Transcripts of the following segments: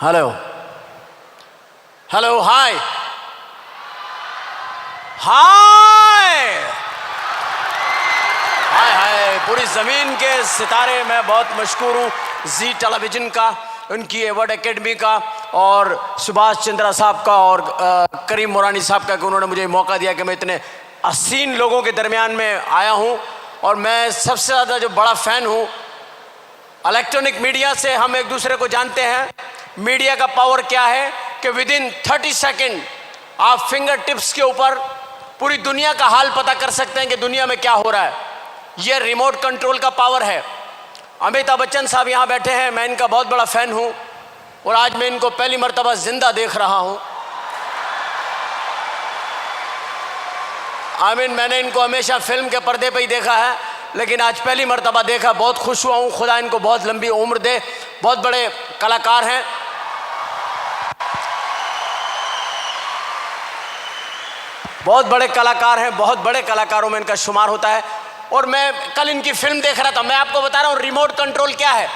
Hello hello hi हाय हाय हाय पूरी ज़मीन के सितारे। मैं बहुत मशहूर हूँ जी टेलीविज़न का, उनकी अवार्ड एकेडमी का और सुभाष चंद्रा साहब का और करीम मोरानी साहब का कि उन्होंने मुझे मौका दिया कि मैं इतने हसीन लोगों के दरमियान में आया हूँ। और मैं सबसे ज़्यादा जो बड़ा फ़ैन हूँ इलेक्ट्रॉनिक मीडिया से। हम एक दूसरे को जानते हैं। मीडिया का पावर क्या है कि विदिन 30 सेकेंड आप फिंगर टिप्स के ऊपर पूरी दुनिया का हाल पता कर सकते हैं कि दुनिया में क्या हो रहा है। यह रिमोट कंट्रोल का पावर है। अमिताभ बच्चन साहब यहाँ बैठे हैं, मैं इनका बहुत बड़ा फ़ैन हूँ और आज मैं इनको पहली मर्तबा जिंदा देख रहा हूँ। आमीन, मैंने इनको हमेशा फिल्म के पर्दे पे ही देखा है, लेकिन आज पहली मर्तबा देखा। बहुत खुश हुआ हूँ। खुदा इनको बहुत लंबी उम्र दे। बहुत बड़े कलाकार हैं। बहुत बड़े कलाकार हैं, बहुत बड़े कलाकारों में इनका शुमार होता है। और मैं कल इनकी फिल्म देख रहा था। मैं आपको बता रहा हूँ रिमोट कंट्रोल क्या है।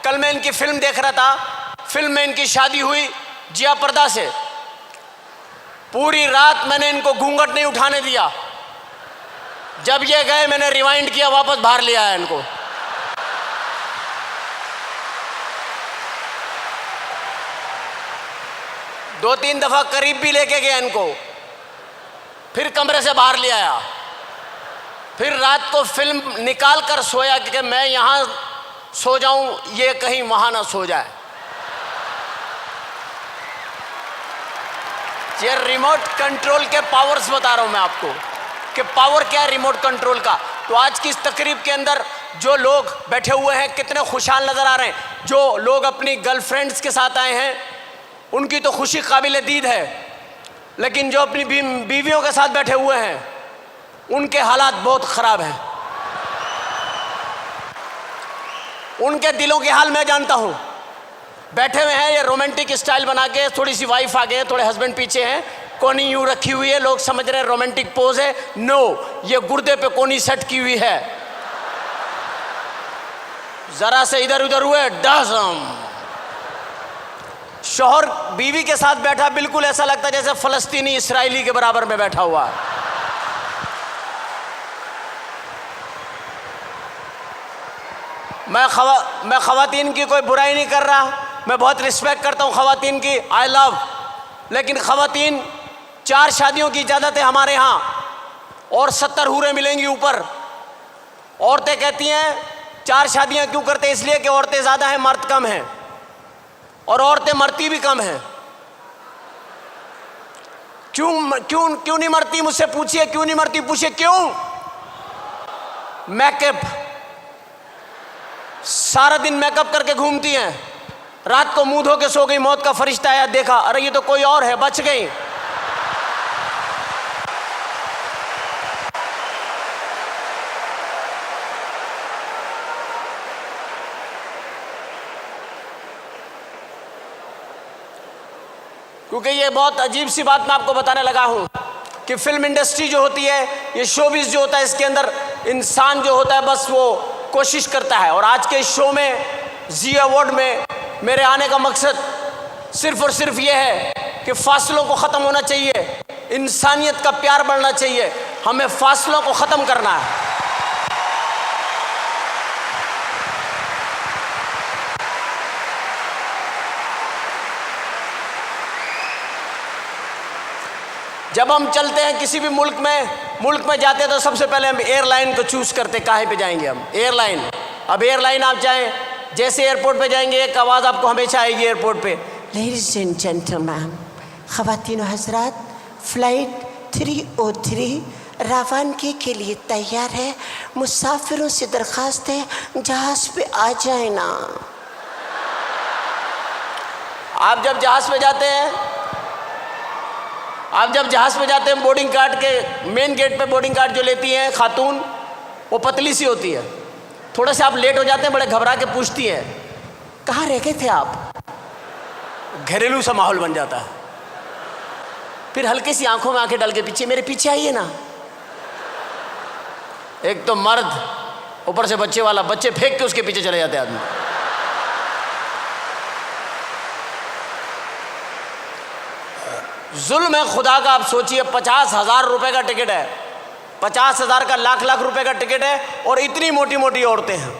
कल मैं इनकी फिल्म देख रहा था। फिल्म में इनकी शादी हुई जिया पर्दा से। पूरी रात मैंने इनको घूंघट नहीं उठाने दिया। जब ये गए मैंने रिवाइंड किया, वापस बाहर ले आया इनको। दो तीन दफा करीब भी लेके गया इनको, फिर कमरे से बाहर ले आया, फिर रात को फिल्म निकाल कर सोया कि मैं यहां सो जाऊं, ये कहीं वहां ना सो जाए। ये रिमोट कंट्रोल के पावर्स बता रहा हूं मैं आपको कि पावर क्या है रिमोट कंट्रोल का। तो आज की इस तकरीब के अंदर जो लोग बैठे हुए हैं कितने खुशहाल नजर आ रहे हैं। जो लोग अपनी गर्लफ्रेंड्स के साथ आए हैं उनकी तो खुशी काबिल दीद है, लेकिन जो अपनी बीवियों के साथ बैठे हुए हैं उनके हालात बहुत ख़राब हैं। उनके दिलों के हाल मैं जानता हूँ। बैठे हुए हैं ये रोमांटिक स्टाइल बना के, थोड़ी सी वाइफ आगे है, थोड़े हस्बैंड पीछे हैं, कोनी यूँ रखी हुई है। लोग समझ रहे हैं रोमांटिक पोज है। नो, ये गुर्दे पे कोनी सेट की हुई है। ज़रा से इधर उधर हुए डज़म। शौहर बीवी के साथ बैठा, बिल्कुल ऐसा लगता है जैसे फ़लस्तीनी इसराइली के बराबर में बैठा हुआ है। मैं ख़वातीन की कोई बुराई नहीं कर रहा। मैं बहुत रिस्पेक्ट करता हूँ ख़वातीन की, आई लव। लेकिन ख़वातीन 4 शादियों की इजाज़त है हमारे यहाँ और 70 हूरें मिलेंगी ऊपर। औरतें कहती हैं 4 शादियाँ क्यों करते, इसलिए कि औरतें ज़्यादा हैं, मर्द कम हैं। और औरतें मरती भी कम हैं। क्यों क्यों क्यों नहीं मरती, मुझसे पूछिए क्यों नहीं मरती, पूछिए क्यों। मेकअप, सारा दिन मेकअप करके घूमती हैं। रात को मुंह धो के सो गई, मौत का फरिश्ता आया, देखा अरे ये तो कोई और है, बच गई। क्योंकि ये बहुत अजीब सी बात मैं आपको बताने लगा हूँ कि फिल्म इंडस्ट्री जो होती है, ये शोबिज़ जो होता है, इसके अंदर इंसान जो होता है बस वो कोशिश करता है। और आज के इस शो में, जी अवार्ड में मेरे आने का मकसद सिर्फ और सिर्फ ये है कि फासलों को ख़त्म होना चाहिए, इंसानियत का प्यार बढ़ना चाहिए। हमें फासलों को ख़त्म करना है। जब हम चलते हैं किसी भी मुल्क में जाते हैं तो सबसे पहले हम एयरलाइन को चूज़ करते, काहे पे जाएंगे हम, एयरलाइन। अब एयरलाइन आप जाएं, जैसे एयरपोर्ट पे जाएंगे एक आवाज़ आपको हमेशा आएगी एयरपोर्ट पे, लेडीज एंड जेंटलमैन, ख़वातीन और हज़रात, फ़्लाइट 303 रवानगी के लिए तैयार है। मुसाफिरों से दरख्वास्त है जहाज़ पे आ जाए ना। आप जब जहाज़ पे जाते हैं बोर्डिंग कार्ड के मेन गेट पे बोर्डिंग कार्ड जो लेती हैं खातून, वो पतली सी होती है। थोड़ा से आप लेट हो जाते हैं, बड़े घबरा के पूछती हैं कहाँ रह गए थे आप। घरेलू सा माहौल बन जाता है। फिर हल्की सी आंखों में आंखें डाल के पीछे, मेरे पीछे आइए ना। एक तो मर्द, ऊपर से बच्चे वाला, बच्चे फेंक के उसके पीछे चले जाते हैं आदमी। जुल्म है खुदा का। आप सोचिए 50,000 रुपए का टिकट है, 50,000 का लाख लाख रुपए का टिकट है, और इतनी मोटी मोटी औरतें हैं।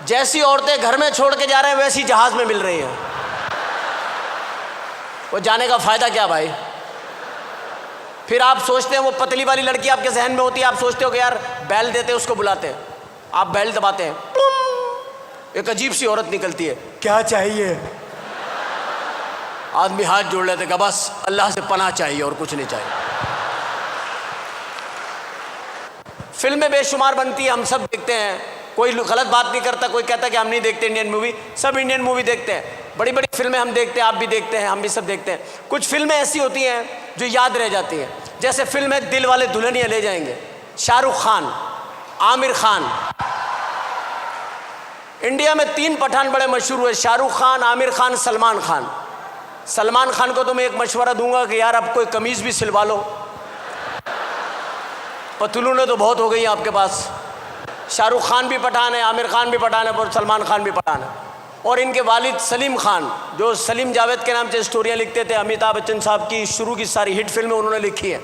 जैसी औरतें घर में छोड़ के जा रहे हैं वैसी जहाज में मिल रही हैं। वो जाने का फायदा क्या भाई? फिर आप सोचते हैं वो पतली वाली लड़की आपके जहन में होती है, आप सोचते हो कि यार बैल देते उसको बुलाते हैं, आप बैल दबाते हैं, एक अजीब सी औरत निकलती है, क्या चाहिए? आदमी हाथ जोड़ लेते कि बस अल्लाह से पनाह चाहिए और कुछ नहीं चाहिए। फिल्में बेशुमार बनती है, हम सब देखते हैं, कोई गलत बात नहीं करता, कोई कहता कि हम नहीं देखते इंडियन मूवी, सब इंडियन मूवी देखते हैं। बड़ी बड़ी फिल्में हम देखते हैं, आप भी देखते हैं, हम भी सब देखते हैं। कुछ फिल्में ऐसी होती हैं जो याद रह जाती हैं, जैसे फिल्म है दिल वाले दुल्हनिया ले जाएंगे, शाहरुख खान, आमिर खान। इंडिया में 3 पठान बड़े मशहूर हुए, शाहरुख खान, आमिर खान, सलमान खान। सलमान खान को तो मैं एक मशवरा दूंगा कि यार अब कोई कमीज़ भी सिलवा लो, पतलूनें तो बहुत हो गई हैं आपके पास। शाहरुख खान भी पठान है, आमिर खान भी पठान है और सलमान खान भी पठान है। और इनके वालिद सलीम खान, जो सलीम जावेद के नाम से स्टोरियाँ लिखते थे, अमिताभ बच्चन साहब की शुरू की सारी हिट फिल्में उन्होंने लिखी है,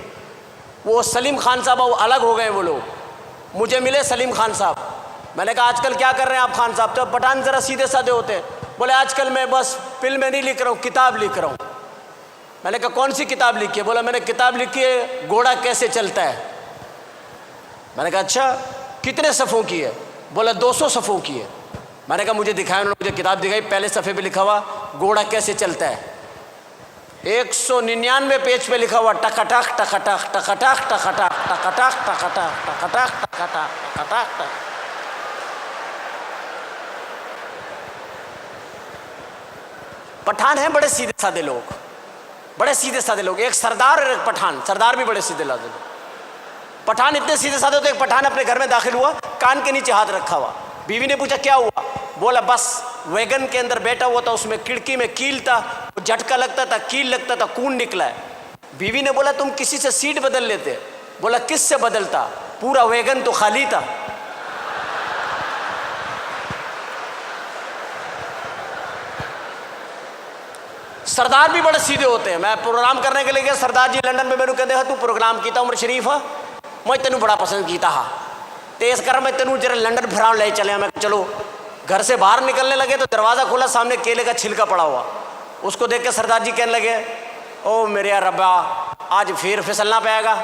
वो सलीम खान साहब अलग हो गए। वो लोग मुझे मिले सलीम खान साहब, मैंने कहा आजकल क्या कर रहे हैं आप खान साहब? तो पठान ज़रा सीधे साधे होते हैं, बोले आजकल मैं बस फिल्में नहीं लिख रहा हूँ, किताब लिख रहा हूँ। मैंने कहा कौन सी किताब लिखी है? बोला मैंने किताब लिखी है घोड़ा कैसे चलता है। मैंने कहा अच्छा, कितने सफ़ों की है? बोला 200 सफ़ों की है। मैंने कहा मुझे दिखाया, उन्होंने मुझे किताब दिखाई, पहले सफ़े पे लिखा हुआ घोड़ा कैसे चलता है, 199 पेज पे लिखा हुआ टकटक टकटक टकटक टकटक टकटक टकटक टकटक टकटक टकटक। पठान हैं बड़े सीधे साधे लोग, बड़े सीधे साधे लोग। एक सरदार और एक पठान, सरदार भी बड़े सीधे साधे लोग। पठान इतने सीधे साधे, तो एक पठान अपने घर में दाखिल हुआ, कान के नीचे हाथ रखा हुआ। बीवी ने पूछा क्या हुआ? बोला बस वैगन के अंदर बैठा हुआ था, उसमें खिड़की में कील था, झटका लगता था, कील लगता था, खून निकला है। बीवी ने बोला तुम किसी से सीट बदल लेते? बोला किस से बदलता, पूरा वैगन तो खाली था। सरदार भी बड़े सीधे होते हैं। मैं प्रोग्राम करने के लिए गया, सरदार जी लंदन में, मैंने कहते तू प्रोग्राम किया उमर शरीफ है, मैं तेनू बड़ा पसंद किया हा, तो इस कारण मैं तेनू जरा लंदन फिराव ले चले। मैं चलो, घर से बाहर निकलने लगे तो दरवाज़ा खोला, सामने केले का छिलका पड़ा हुआ। उसको देख के सरदार जी कहने लगे ओ मेरे यार रब्बा, आज फिर फिसलना पाएगा।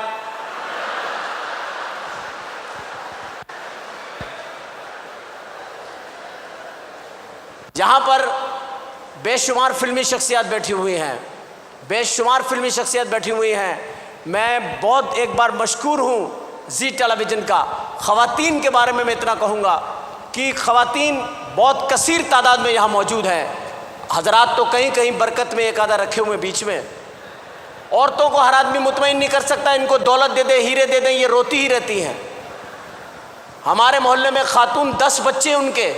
जहाँ पर बेशुमार फिल्मी शख्सियत बैठी हुई हैं, बेशुमार फिल्मी शख्सियत बैठी हुई हैं। मैं बहुत एक बार मशकूर हूँ जी टेलीविज़न का। ख़वातीन के बारे में मैं इतना कहूँगा कि ख़वातीन बहुत कसीर तादाद में यहाँ मौजूद हैं। हजरात तो कहीं कहीं बरकत में एक आधा रखे हुए बीच में। औरतों को हर आदमी मुतमईन नहीं कर सकता, इनको दौलत दे दे, हीरे दे दें, ये रोती ही रहती हैं। हमारे मोहल्ले में खातून 10 बच्चे उनके,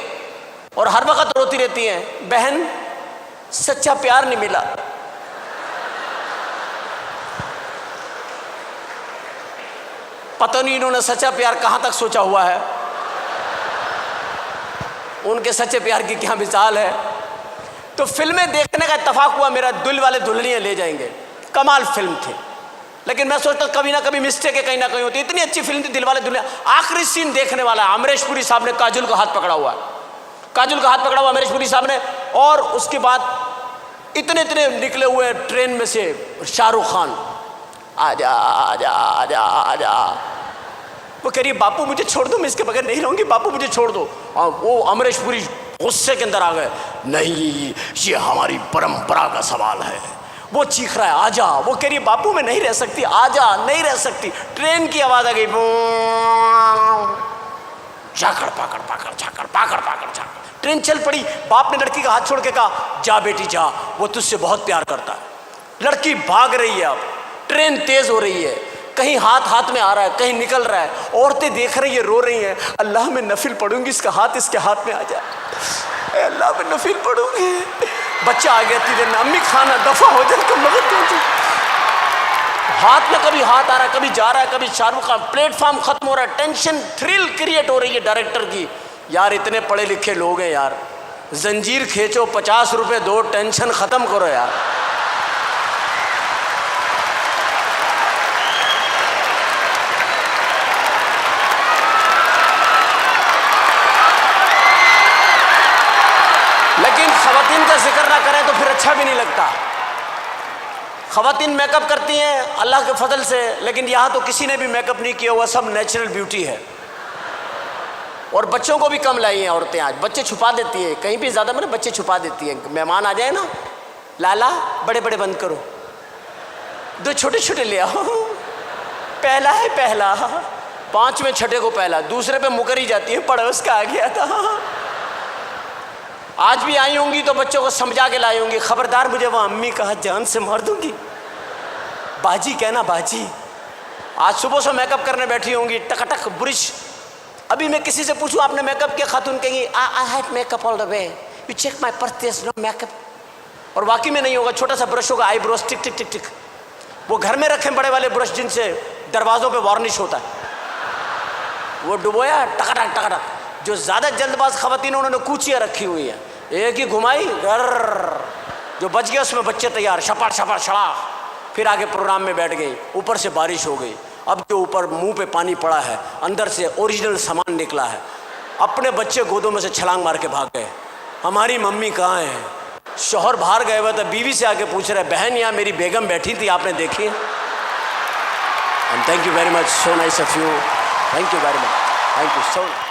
और हर वक्त रोती रहती हैं, बहन सच्चा प्यार नहीं मिला। पता नहीं इन्होंने सच्चा प्यार कहाँ तक सोचा हुआ है, उनके सच्चे प्यार की क्या मिसाल है। तो फिल्में देखने का इत्तफाक हुआ मेरा, दिल वाले दुल्हनिया ले जाएंगे, कमाल फिल्म थी। लेकिन मैं सोचता कभी ना कभी मिस्टेक है कहीं ना कहीं होती। इतनी अच्छी फिल्म थी दिल वाले दुल्हनिया। आखिरी सीन देखने वाला है, अमरीश पुरी साहब ने काजुल का हाथ पकड़ा हुआ है, काजुल का हाथ पकड़ा हुआ अमरीश पुरी साहब ने, और उसके बाद इतने इतने निकले हुए ट्रेन में से शाहरुख खान, आजा आजा आजा आजा। वो कह रही है बापू मुझे छोड़ दो, मैं इसके बगैर नहीं रहूंगी, बापू मुझे छोड़ दो। और वो अमरीश पुरी गुस्से के अंदर आ गए, नहीं ये हमारी परंपरा का सवाल है। वो चीख रहा है आजा, वो कह रही है बापू मैं नहीं रह सकती, आजा, नहीं रह सकती। ट्रेन की आवाज़ आ गई, झाकड़ पाकड़ पाकड़ झाकड़ पाकड़ पाकड़ झाकड़। ट्रेन चल पड़ी। बाप ने लड़की का हाथ छोड़ के कहा जा बेटी जा, वो तुझसे बहुत प्यार करता है। लड़की भाग रही है, अब ट्रेन तेज हो रही है, कहीं हाथ हाथ में आ रहा है, कहीं निकल रहा है। औरतें देख रही है, रो रही हैं, अल्लाह मैं नफिल पढ़ूंगी, इसका हाथ इसके हाथ में आ जाए, अल्लाह मैं नफिल पढ़ूंगी। बच्चा आ गया तीर, अम्मी खाना दफा हो जाए, कम मगत हो। हाथ में कभी हाथ आ रहा है, कभी जा रहा है, कभी शाहरुख खान। प्लेटफॉर्म खत्म हो रहा है, टेंशन थ्रिल क्रिएट हो रही है डायरेक्टर की। यार इतने पढ़े लिखे लोग हैं यार, जंजीर खींचो 50 रुपए दो, टेंशन खत्म करो यार। अच्छा भी नहीं लगता। ख़वातीन मेकअप करती हैं अल्लाह के फजल से, लेकिन यहाँ तो किसी ने भी मेकअप नहीं किया हुआ, सब नेचुरल ब्यूटी है। और बच्चों को भी कम लाई हैं औरतें आज, बच्चे छुपा देती है, कहीं भी ज़्यादा मैंने बच्चे छुपा देती है। मेहमान आ जाए ना, लाला बड़े बड़े बंद करो, दो छोटे छोटे ले आओ, पहला है पहला, 5वें छठे को पहला, दूसरे पे मुकर ही जाती है, पड़ोस का आ गया था। आज भी आई होंगी तो बच्चों को समझा के लाई होंगी, खबरदार मुझे वहाँ अम्मी कहा जान से मार दूंगी, बाजी कहना बाजी। आज सुबह से मेकअप करने बैठी होंगी, टकटक ब्रिज। अभी मैं किसी से पूछूं आपने मेकअप किया, खातून कहेंगी I had makeup all the way, you check my purse, no makeup. और वाकई में नहीं होगा, छोटा सा ब्रश होगा, आईब्रोज टिक टिक टिक टिक, वो घर में रखें बड़े वाले ब्रश जिनसे दरवाज़ों पे वार्निश होता है, वो डुबोया टकटक टकटक। जो ज़्यादा जल्दबाज ख़वातीन उन्होंने कूचियाँ रखी हुई हैं, एक ही घुमाई घर, जो बच गया उसमें बच्चे तैयार, छपड़ छपड़ छड़ा, फिर आगे प्रोग्राम में बैठ गई। ऊपर से बारिश हो गई, अब जो ऊपर मुंह पे पानी पड़ा है, अंदर से ओरिजिनल सामान निकला है, अपने बच्चे गोदों में से छलांग मार के भाग गए। हमारी मम्मी कहाँ है? शौहर बाहर गए हुए, तो बीवी से आके पूछ रहे, बहन यहाँ मेरी बेगम बैठी थी, आपने देखी? And thank you very much, so nice of you, thank you very much, thank you so much.